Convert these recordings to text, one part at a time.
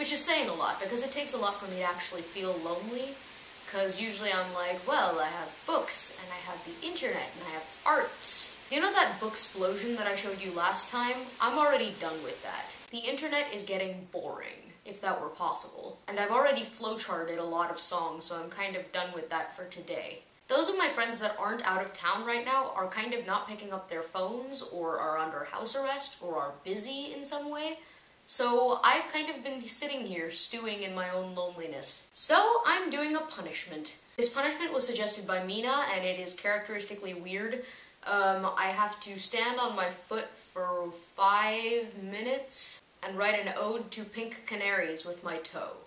which is saying a lot, because it takes a lot for me to actually feel lonely, because usually I'm like, well, I have books, and I have the internet, and I have arts. You know that booksplosion that I showed you last time? I'm already done with that. The internet is getting boring, if that were possible. And I've already flowcharted a lot of songs, so I'm kind of done with that for today. Those of my friends that aren't out of town right now are kind of not picking up their phones, or are under house arrest, or are busy in some way. So I've kind of been sitting here stewing in my own loneliness. So I'm doing a punishment. This punishment was suggested by Mina, and it is characteristically weird. I have to stand on my foot for 5 minutes and write an ode to pink canaries with my toe.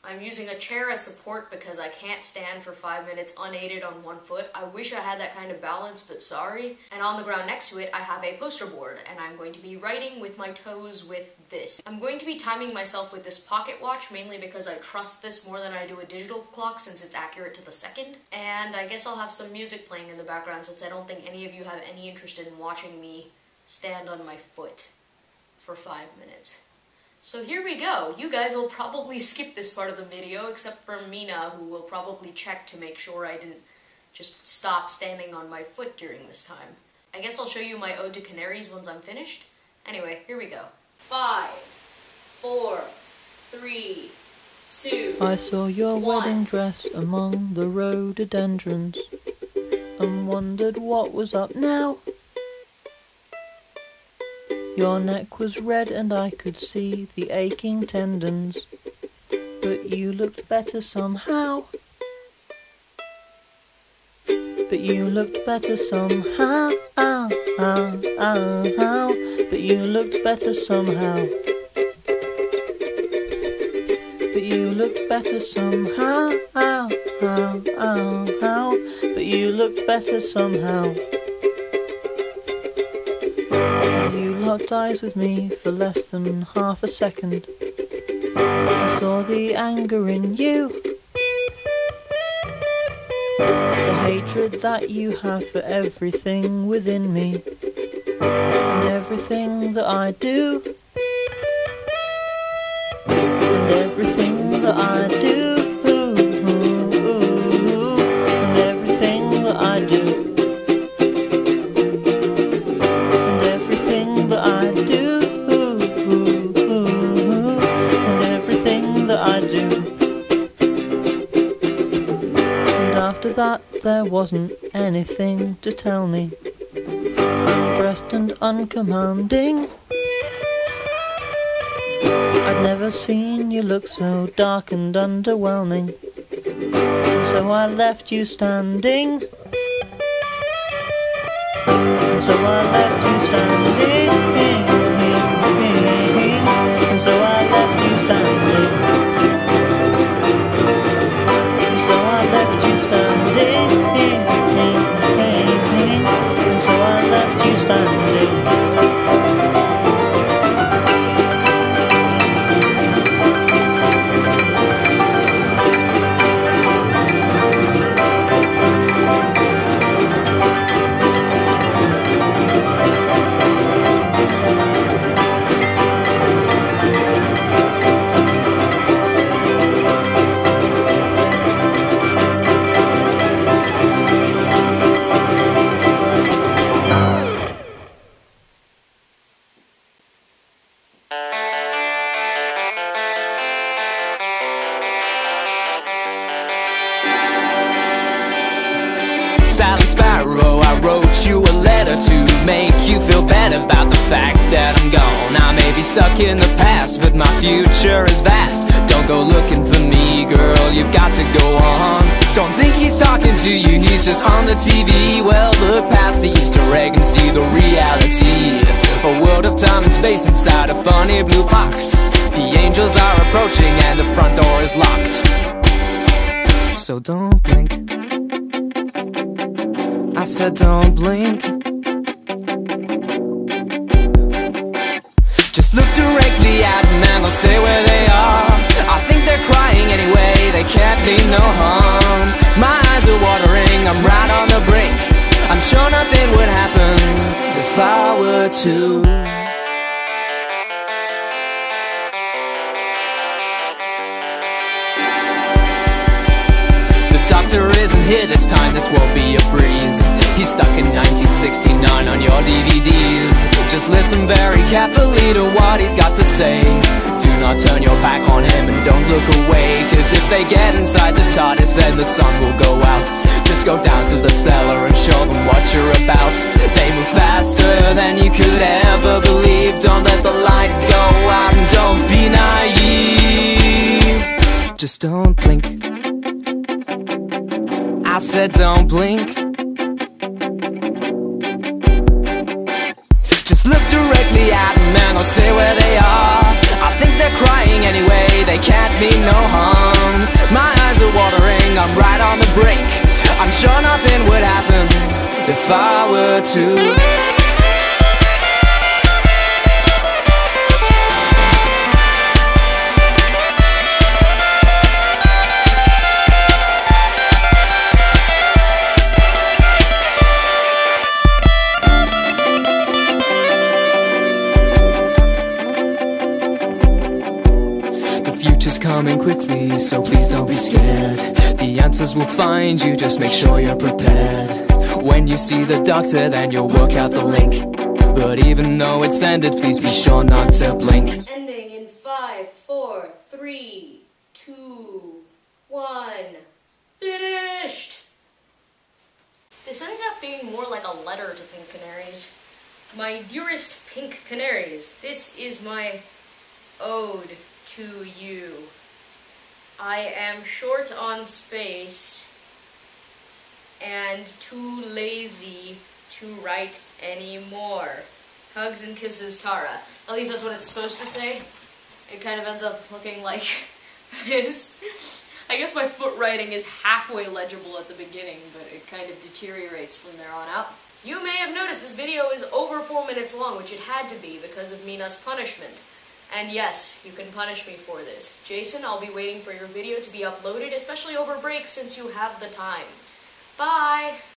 I'm using a chair as support because I can't stand for 5 minutes unaided on one foot. I wish I had that kind of balance, but sorry. And on the ground next to it, I have a poster board, and I'm going to be writing with my toes with this. I'm going to be timing myself with this pocket watch, mainly because I trust this more than I do a digital clock, since it's accurate to the second. And I guess I'll have some music playing in the background, since I don't think any of you have any interest in watching me stand on my foot for 5 minutes. So here we go. You guys will probably skip this part of the video, except for Mina, who will probably check to make sure I didn't just stop standing on my foot during this time. I guess I'll show you my ode to canaries once I'm finished. Anyway, here we go. 5, 4, 3, 2, I saw your 1. wedding dress among the rhododendrons and wondered what was up now. Your neck was red and I could see the aching tendons, but you looked better somehow. But you looked better somehow. But you looked better somehow. But you looked better somehow. But you looked better somehow. You locked eyes with me for less than half a second. I saw the anger in you, the hatred that you have for everything within me, and everything that I do, and everything that I do, and everything that I do. After that there wasn't anything to tell me. Undressed and uncommanding, I'd never seen you look so dark and underwhelming. And so I left you standing. And so I left you standing. And so I left you standing. So I left you standing, and so I left you standing. I wrote you a letter to make you feel better about the fact that I'm gone. I may be stuck in the past, but my future is vast. Don't go looking for me, girl, you've got to go on. Don't think he's talking to you, he's just on the TV. Well, look past the Easter egg and see the reality. A world of time and space inside a funny blue box. The angels are approaching and the front door is locked. So don't blink, I said don't blink. Just look directly at them and they'll stay where they are. I think they're crying anyway, they can't mean no harm. My eyes are watering, I'm right on the brink. I'm sure nothing would happen if I were to. isn't here this time, this won't be a breeze. He's stuck in 1969 on your DVDs. Just listen very carefully to what he's got to say. Do not turn your back on him and don't look away, cause if they get inside the TARDIS then the sun will go out. Just go down to the cellar and show them what you're about. They move faster than you could ever believe. Don't let the light go out and don't be naive. Just don't blink. I said don't blink. Just look directly at them and they'll stay where they are. I think they're crying anyway, they can't mean no harm. My eyes are watering, I'm right on the brink. I'm sure nothing would happen if I were to. Future's coming quickly, so please don't be scared. The answers will find you, just make sure you're prepared. When you see the doctor, then you'll work out the link. But even though it's ended, please be sure not to blink. Ending in 5, 4, 3, 2, 1. Finished! This ended up being more like a letter to Pink Canaries. My dearest Pink Canaries, this is my ode to you. I am short on space and too lazy to write anymore. Hugs and kisses, Taara. At least that's what it's supposed to say. It kind of ends up looking like this. I guess my foot writing is halfway legible at the beginning, but it kind of deteriorates from there on out. You may have noticed this video is over 4 minutes long, which it had to be because of Mina's punishment. And yes, you can punish me for this. Jason, I'll be waiting for your video to be uploaded, especially over break since you have the time. Bye!